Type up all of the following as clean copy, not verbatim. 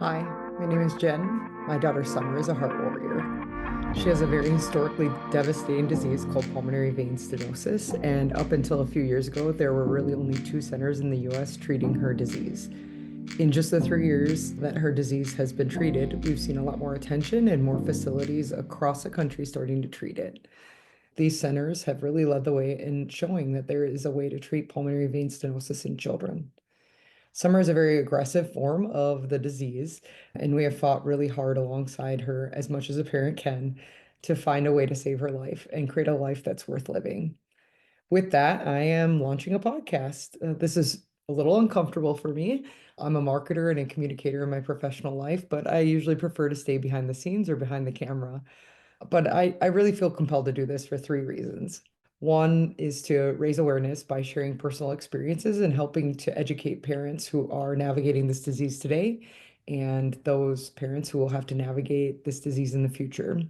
Hi, my name is Jen. My daughter Summer is a heart warrior. She has a very historically devastating disease called pulmonary vein stenosis, and up until a few years ago, there were really only two centers in the US treating her disease. In just the 3 years that her disease has been treated, we've seen a lot more attention and more facilities across the country starting to treat it. These centers have really led the way in showing that there is a way to treat pulmonary vein stenosis in children. Summer is a very aggressive form of the disease, and we have fought really hard alongside her as much as a parent can to find a way to save her life and create a life that's worth living. With that, I am launching a podcast. This is a little uncomfortable for me. I'm a marketer and a communicator in my professional life, but I usually prefer to stay behind the scenes or behind the camera. But I really feel compelled to do this for three reasons. One is to raise awareness by sharing personal experiences and helping to educate parents who are navigating this disease today and those parents who will have to navigate this disease in the future.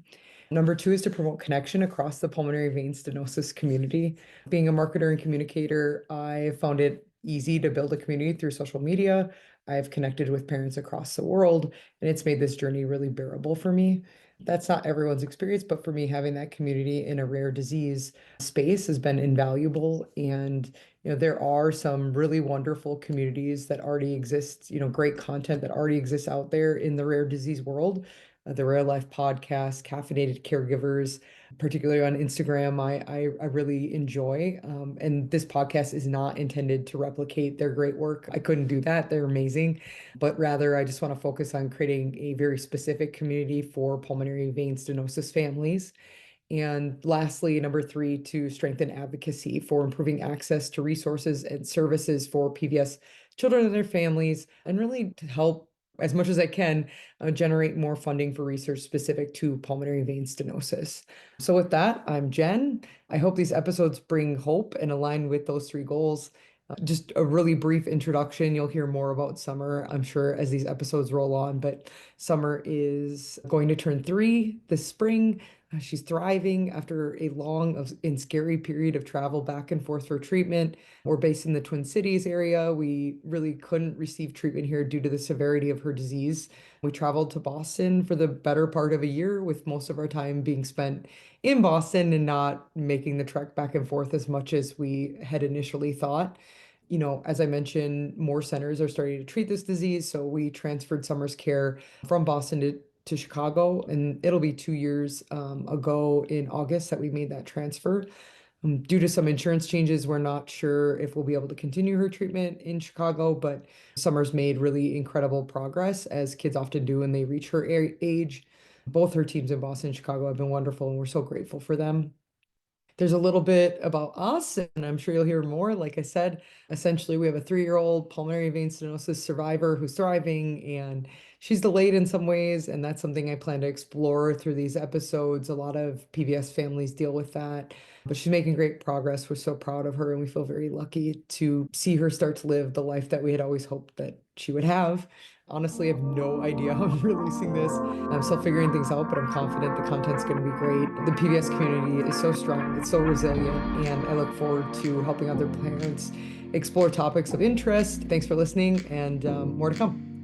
Number two is to promote connection across the pulmonary vein stenosis community. Being a marketer and communicator, I found it easy to build a community through social media. I've connected with parents across the world, and it's made this journey really bearable for me. That's not everyone's experience, but for me, having that community in a rare disease space has been invaluable. And, there are some really wonderful communities that already exist, great content that already exists out there in the rare disease world. The Rare Life podcast, Caffeinated Caregivers, particularly on Instagram, I really enjoy. And this podcast is not intended to replicate their great work. I couldn't do that. They're amazing. But rather, I just want to focus on creating a very specific community for pulmonary vein stenosis families. And lastly, number three, to strengthen advocacy for improving access to resources and services for PVS children and their families, and really to help as much as I can generate more funding for research specific to pulmonary vein stenosis. So with that, I'm Jen. I hope these episodes bring hope and align with those three goals. Just a really brief introduction. You'll hear more about Summer, I'm sure, as these episodes roll on. But Summer is going to turn 3 this spring. She's thriving after a long and scary period of travel back and forth for treatment. We're based in the Twin Cities area. We really couldn't receive treatment here due to the severity of her disease. We traveled to Boston for the better part of a year, with most of our time being spent in Boston and not making the trek back and forth as much as we had initially thought. As I mentioned, more centers are starting to treat this disease. So we transferred Summer's care from Boston to Chicago, and it'll be 2 years ago in August that we made that transfer. Due to some insurance changes, we're not sure if we'll be able to continue her treatment in Chicago, but Summer's made really incredible progress, as kids often do when they reach her age. Both her teams in Boston and Chicago have been wonderful, and we're so grateful for them. There's a little bit about us, and I'm sure you'll hear more. Like I said, essentially, we have a 3-year-old pulmonary vein stenosis survivor who's thriving, and she's delayed in some ways. And that's something I plan to explore through these episodes. A lot of PVS families deal with that, but she's making great progress. We're so proud of her, and we feel very lucky to see her start to live the life that we had always hoped that she would have. Honestly, I have no idea how I'm releasing this. I'm still figuring things out, but I'm confident the content's going to be great. The PBS community is so strong, it's so resilient, and I look forward to helping other parents explore topics of interest. Thanks for listening, and more to come.